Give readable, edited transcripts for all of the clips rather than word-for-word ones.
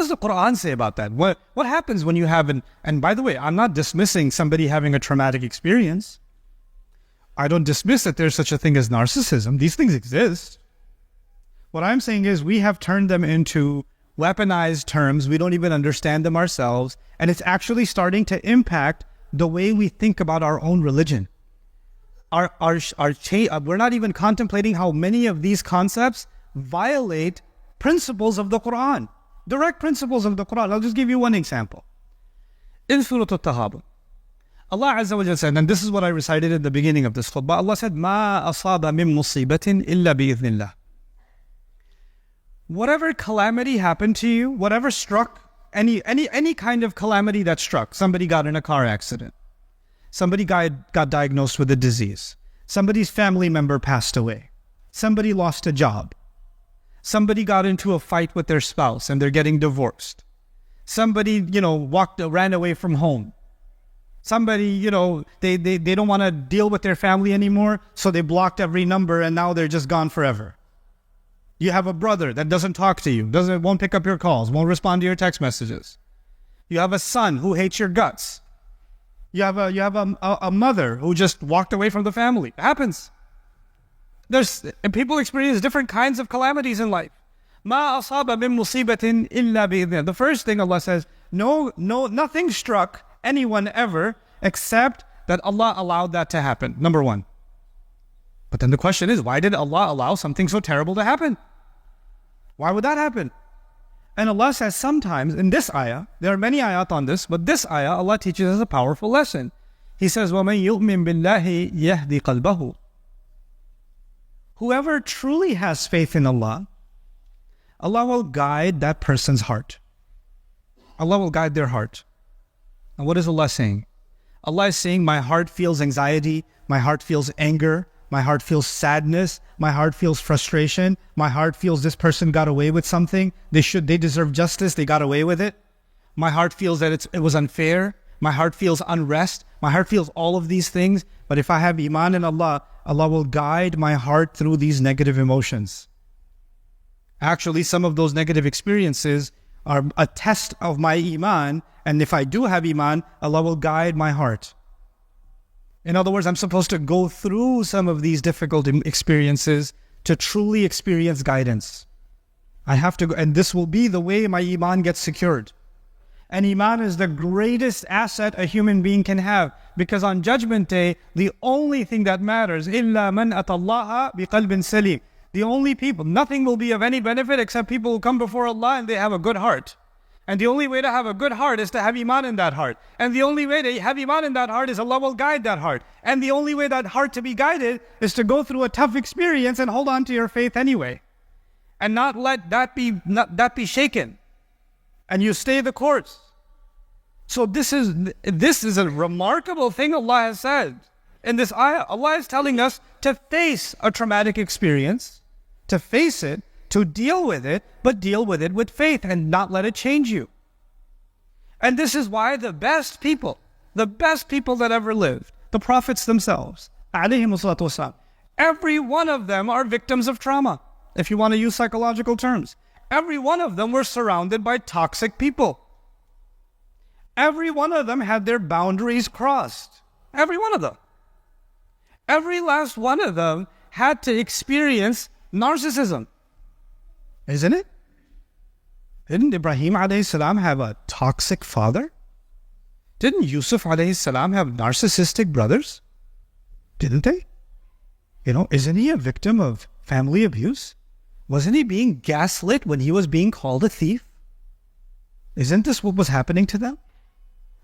does the Quran say about that? What happens when you have and by the way, I'm not dismissing somebody having a traumatic experience. I don't dismiss that there's such a thing as narcissism. These things exist. What I'm saying is we have turned them into weaponized terms. We don't even understand them ourselves. And it's actually starting to impact the way we think about our own religion. We're not even contemplating how many of these concepts violate principles of the Quran. Direct principles of the Quran. I'll just give you one example. In Surah Al-Tahabun, Allah Azza wa Jalla said, and this is what I recited at the beginning of this khutbah, Allah said, مَا أَصَابَ مِن مُصِيبَةٍ إِلَّا بِإِذْنِ اللَّهِ. Whatever calamity happened to you, whatever struck, any kind of calamity that struck, somebody got in a car accident, somebody got diagnosed with a disease, somebody's family member passed away, somebody lost a job, somebody got into a fight with their spouse and they're getting divorced, somebody, ran away from home, somebody, they don't want to deal with their family anymore, so they blocked every number and now they're just gone forever. You have a brother that doesn't talk to you, won't pick up your calls, won't respond to your text messages. You have a son who hates your guts. You have a mother who just walked away from the family. It happens. And people experience different kinds of calamities in life. مَا أَصَابَ مِن مُصِيبَةٍ إِلَّا بِإِذْنِ. The first thing Allah says, nothing struck anyone ever except that Allah allowed that to happen. Number one. But then the question is, why did Allah allow something so terrible to happen? Why would that happen? And Allah says sometimes, in this ayah, there are many ayat on this, but this ayah, Allah teaches us a powerful lesson. He says, وَمَن يُؤْمِن بِاللَّهِ يَهْدِ قَلْبَهُ. Whoever truly has faith in Allah, Allah will guide that person's heart. Allah will guide their heart. And what is Allah saying? Allah is saying, my heart feels anxiety, my heart feels anger, my heart feels sadness, my heart feels frustration, my heart feels this person got away with something, they deserve justice, they got away with it. My heart feels that it was unfair, my heart feels unrest, my heart feels all of these things. But if I have iman in Allah, Allah will guide my heart through these negative emotions. Actually, some of those negative experiences are a test of my iman, and if I do have iman, Allah will guide my heart. In other words, I'm supposed to go through some of these difficult experiences to truly experience guidance. I have to go, and this will be the way my iman gets secured. And iman is the greatest asset a human being can have, because on Judgment Day, the only thing that matters, إِلَّا مَنْ أَتَى اللَّهَ بِقَلْبٍ سَلِيمٍ. The only people, nothing will be of any benefit except people who come before Allah and they have a good heart. And the only way to have a good heart is to have iman in that heart. And the only way to have iman in that heart is Allah will guide that heart. And the only way that heart to be guided is to go through a tough experience and hold on to your faith anyway. And not let that be shaken. And you stay the course. So this is a remarkable thing Allah has said. In this ayah, Allah is telling us to face a traumatic experience, to face it, to deal with it, but deal with it with faith and not let it change you. And this is why the best people that ever lived, the prophets themselves, every one of them are victims of trauma, if you want to use psychological terms. Every one of them were surrounded by toxic people. Every one of them had their boundaries crossed. Every one of them. Every last one of them had to experience narcissism. Isn't it? Didn't Ibrahim alayhi salam have a toxic father? Didn't Yusuf alayhi salam have narcissistic brothers? Didn't they? Isn't he a victim of family abuse? Wasn't he being gaslit when he was being called a thief? Isn't this what was happening to them?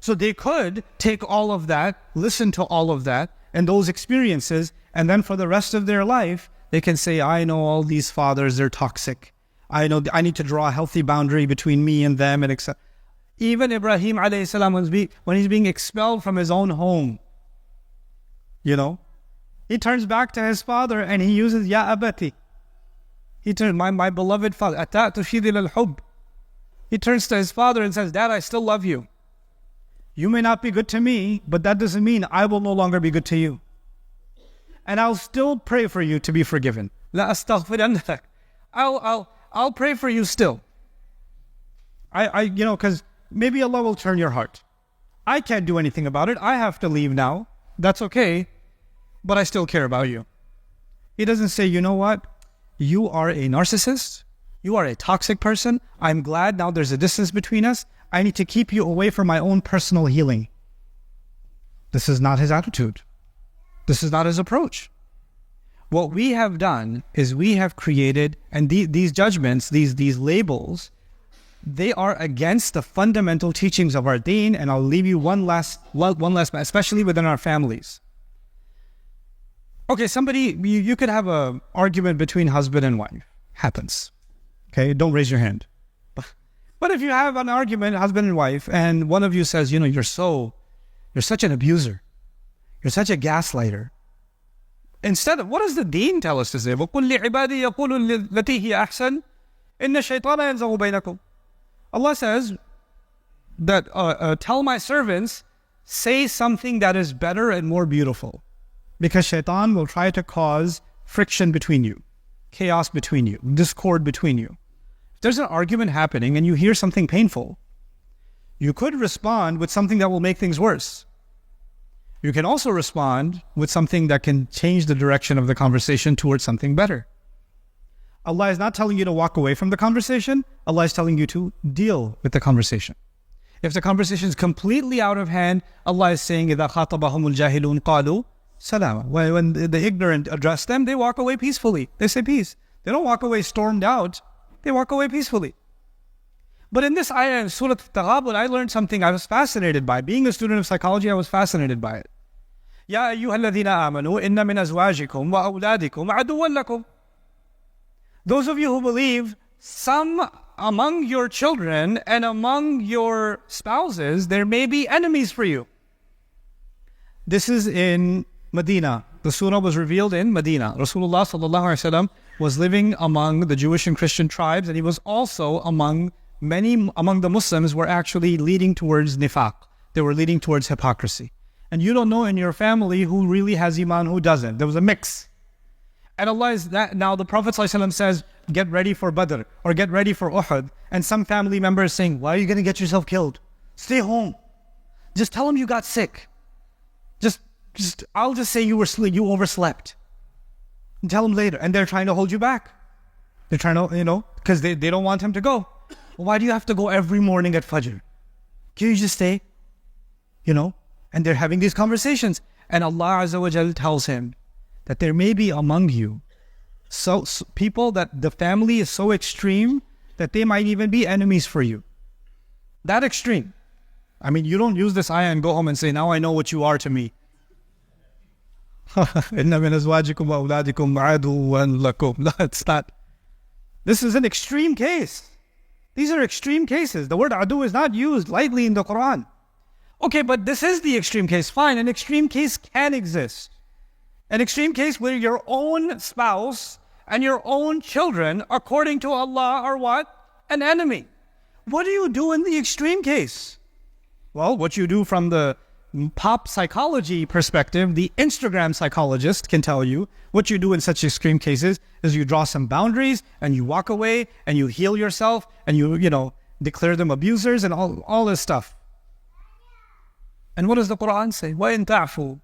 So they could take all of that, listen to all of that, and those experiences, and then for the rest of their life, they can say, I know all these fathers, they're toxic. I know I need to draw a healthy boundary between me and them, and etc. Even Ibrahim alayhi salam, when he's being expelled from his own home, he turns back to his father and he uses Ya Abati. He turns, my beloved father, Ata'tu shidil al-hub. He turns to his father and says, Dad, I still love you. You may not be good to me, but that doesn't mean I will no longer be good to you. And I'll still pray for you to be forgiven. La astaghfiranna lak. I'll pray for you still. Because maybe Allah will turn your heart. I can't do anything about it. I have to leave now. That's okay. But I still care about you. He doesn't say, you know what? You are a narcissist. You are a toxic person. I'm glad now there's a distance between us. I need to keep you away for my own personal healing. This is not his attitude. This is not his approach. What we have done is we have created, and these judgments, these labels, they are against the fundamental teachings of our deen. And I'll leave you one last, especially within our families. Okay, you could have an argument between husband and wife. Happens. Okay, don't raise your hand. But if you have an argument, husband and wife, and one of you says, you're such an abuser. You're such a gaslighter. Instead of, what does the deen tell us to say? وَقُلْ لِعِبَادِي يَقُولُ الَّتِي هِيَ أَحْسَنُ إِنَّ الشَّيْطَانَ يَنزَغُ بَيْنَكُمْ. Allah says that tell my servants, say something that is better and more beautiful. Because shaitan will try to cause friction between you, chaos between you, discord between you. If there's an argument happening and you hear something painful, you could respond with something that will make things worse. You can also respond with something that can change the direction of the conversation towards something better. Allah is not telling you to walk away from the conversation. Allah is telling you to deal with the conversation. If the conversation is completely out of hand, Allah is saying, إِذَا خَاطَبَهُمُ الْجَاهِلُونَ قَالُوا سَلَامًا. When the ignorant address them, they walk away peacefully. They say peace. They don't walk away stormed out. They walk away peacefully. But in this ayah in Surah Al-Taghabun, I learned something I was fascinated by. Being a student of psychology, I was fascinated by it. يَا أَيُّهَا الَّذِينَ آمَنُوا إِنَّ مِنْ أَزْوَاجِكُمْ وَأَوْلَادِكُمْ عَدُوًّا لَكُمْ. Those of you who believe, some among your children and among your spouses, there may be enemies for you. This is in Medina. The surah was revealed in Medina. Rasulullah sallallahu alaihi wasallam was living among the Jewish and Christian tribes, and he was also among the Muslims were actually leading towards nifaq. They were leading towards hypocrisy. And you don't know in your family who really has iman, who doesn't. There was a mix. And Allah is that. Now the Prophet ﷺ says, get ready for Badr or get ready for Uhud. And some family members saying, why are you going to get yourself killed? Stay home. Just tell them you got sick. I'll just say you overslept. And tell them later. And they're trying to hold you back. They're trying to, because they don't want him to go. Well, why do you have to go every morning at Fajr? Can you just stay? And they're having these conversations. And Allah Azza wa Jal tells him that there may be among you so people that the family is so extreme that they might even be enemies for you. That extreme. I mean, you don't use this ayah and go home and say, now I know what you are to me. إِنَّ مِنْ أَزْوَاجِكُمْ وَأَوْلَادِكُمْ عَدُوًّا لَكُمْ. No, it's not. This is an extreme case. These are extreme cases. The word adu is not used lightly in the Quran. Okay, but this is the extreme case. Fine, an extreme case can exist. An extreme case where your own spouse and your own children, according to Allah, are what? An enemy. What do you do in the extreme case? Well, what you do from the pop psychology perspective, the Instagram psychologist can tell you what you do in such extreme cases is you draw some boundaries and you walk away and you heal yourself and you declare them abusers and all this stuff. And what does the Quran say? وَإِن تَعْفُوا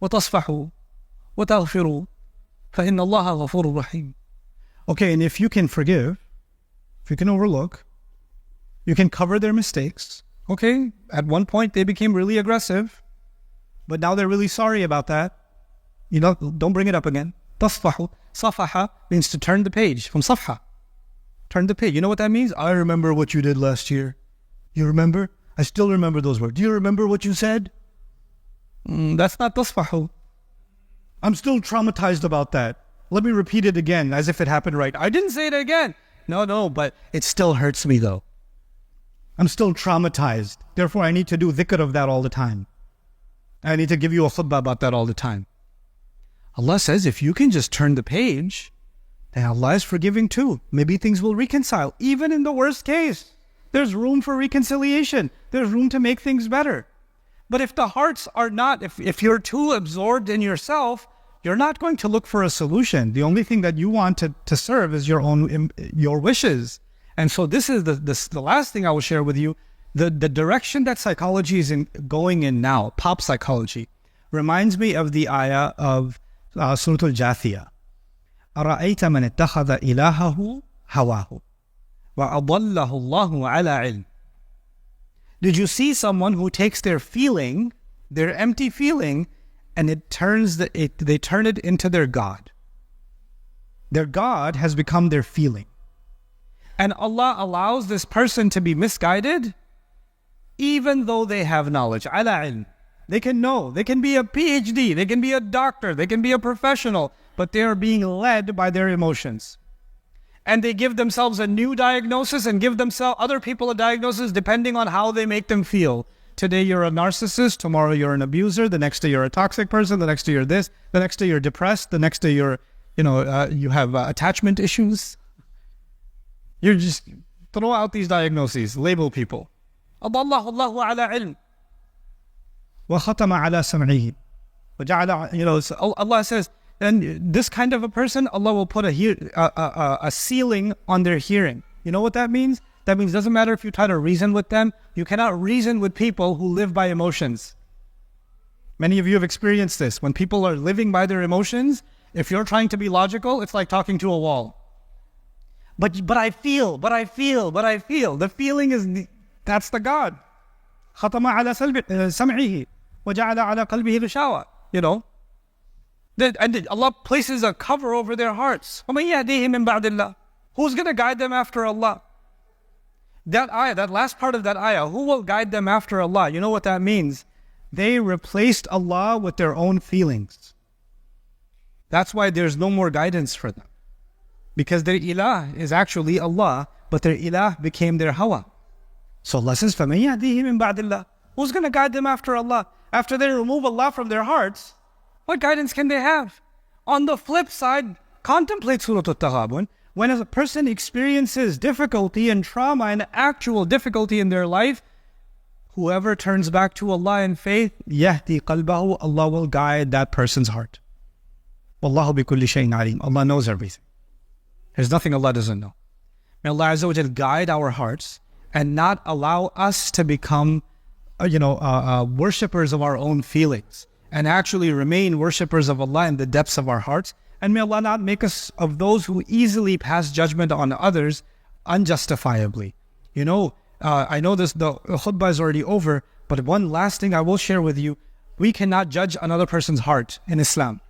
وَتَصْفَحُوا وَتَغْفِرُوا فَإِنَّ اللَّهَ غَفُورٌ رَحِيمٌ. Okay, and if you can forgive, if you can overlook, you can cover their mistakes. Okay, at one point they became really aggressive, but now they're really sorry about that. Don't bring it up again. Tasfahu. Safaha means to turn the page. From safha. Turn the page. You know what that means? I remember what you did last year. You remember? I still remember those words. Do you remember what you said? That's not tasfahu. I'm still traumatized about that. Let me repeat it again as if it happened right. I didn't say it again. No, but it still hurts me though. I'm still traumatized. Therefore, I need to do dhikr of that all the time. I need to give you a khutbah about that all the time. Allah says, if you can just turn the page, then Allah is forgiving too. Maybe things will reconcile. Even in the worst case, there's room for reconciliation. There's room to make things better. But if the hearts are not, if you're too absorbed in yourself, you're not going to look for a solution. The only thing that you want to serve is your wishes. And so this is the last thing I will share with you. The direction that psychology is going in now, pop psychology, reminds me of the ayah of Surah Al-Jathiyah. أَرَأَيْتَ مَنِ اتَّخَذَ إِلَهَهُ هَوَاهُ وَأَضَلَّهُ اللَّهُ عَلَىٰ عِلْمٍ. Did you see someone who takes their feeling, their empty feeling, and they turn it into their God? Their God has become their feeling. And Allah allows this person to be misguided, even though they have knowledge. Ala ilm. They can know. They can be a PhD. They can be a doctor. They can be a professional. But they are being led by their emotions. And they give themselves a new diagnosis and give themselves other people a diagnosis depending on how they make them feel. Today you're a narcissist. Tomorrow you're an abuser. The next day you're a toxic person. The next day you're this. The next day you're depressed. The next day you're, you have attachment issues. You just throw out these diagnoses, label people. أَضَلَّهُ اللَّهُ عَلَىٰ عِلْمٍ وَخَتَمَ عَلَىٰ سَمْعِهِ وَجَعَلَ, so Allah says, and this kind of a person, Allah will put a ceiling on their hearing. You know what that means? That means it doesn't matter if you try to reason with them. You cannot reason with people who live by emotions. Many of you have experienced this. When people are living by their emotions, if you're trying to be logical, it's like talking to a wall. But I feel. The feeling is, that's the God. خَتَمَ عَلَى سَمْعِهِ وَجَعَلَ عَلَى قَلْبِهِ غِشَاوَةً. And Allah places a cover over their hearts. وَمَنْ يَهْدِيهِمْ مِنْ بَعْدِ اللَّهِ. Who's going to guide them after Allah? That ayah, that last part of that ayah, who will guide them after Allah? You know what that means? They replaced Allah with their own feelings. That's why there's no more guidance for them. Because their ilah is actually Allah, but their ilah became their hawa. So Allah says, فَمَنْ يَهْدِيهِمْ مِنْ بَعْدِ اللَّهِ. Who's going to guide them after Allah? After they remove Allah from their hearts, what guidance can they have? On the flip side, contemplate Surah Al-Taghabun. When a person experiences difficulty and trauma and actual difficulty in their life, whoever turns back to Allah in faith, يَهْدِي قَلْبَهُ, Allah will guide that person's heart. وَاللَّهُ بِكُلِّ شَيْءٍ عَلِيمٌ. Allah knows everything. There's nothing Allah doesn't know. May Allah Azza wa Jal guide our hearts and not allow us to become, worshippers of our own feelings, and actually remain worshippers of Allah in the depths of our hearts. And may Allah not make us of those who easily pass judgment on others unjustifiably. I know the khutbah is already over, but one last thing I will share with you. We cannot judge another person's heart in Islam.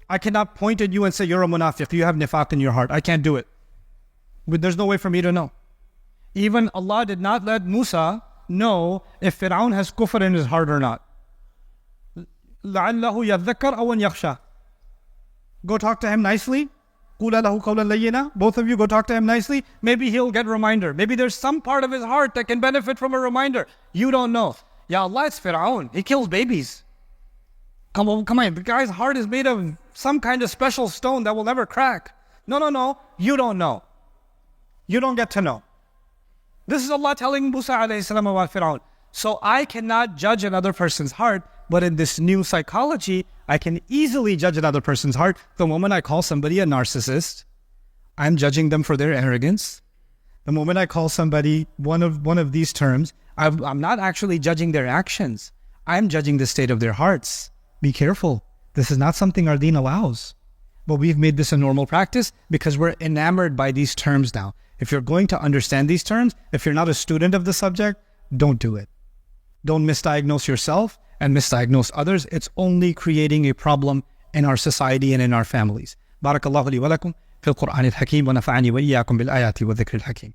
I cannot point at you and say, you're a munafiq, you have nifaq in your heart. I can't do it. But there's no way for me to know. Even Allah did not let Musa know if Fir'aun has kufr in his heart or not. لَعَلَّهُ يَذَّكَّرْ أَوْ يَخْشَى. Go talk to him nicely. قُولَ لَهُ قَوْلًا لَيِّنًا. Both of you go talk to him nicely. Maybe he'll get a reminder. Maybe there's some part of his heart that can benefit from a reminder. You don't know. Ya Allah, it's Fir'aun. He kills babies. Come on. The guy's heart is made of some kind of special stone that will never crack. No. You don't know. You don't get to know. This is Allah telling Musa alayhi salam about Fir'aun. So I cannot judge another person's heart, but in this new psychology, I can easily judge another person's heart. The moment I call somebody a narcissist, I'm judging them for their arrogance. The moment I call somebody one of these terms, I'm not actually judging their actions. I'm judging the state of their hearts. Be careful. This is not something our deen allows. But we've made this a normal practice because we're enamored by these terms now. If you're going to understand these terms, if you're not a student of the subject, don't do it. Don't misdiagnose yourself and misdiagnose others. It's only creating a problem in our society and in our families. Barakallahu li wa lakum fil Qur'an al-Hakim wa nafa'ani wa iyyakum bil ayati wa dhikril hakim.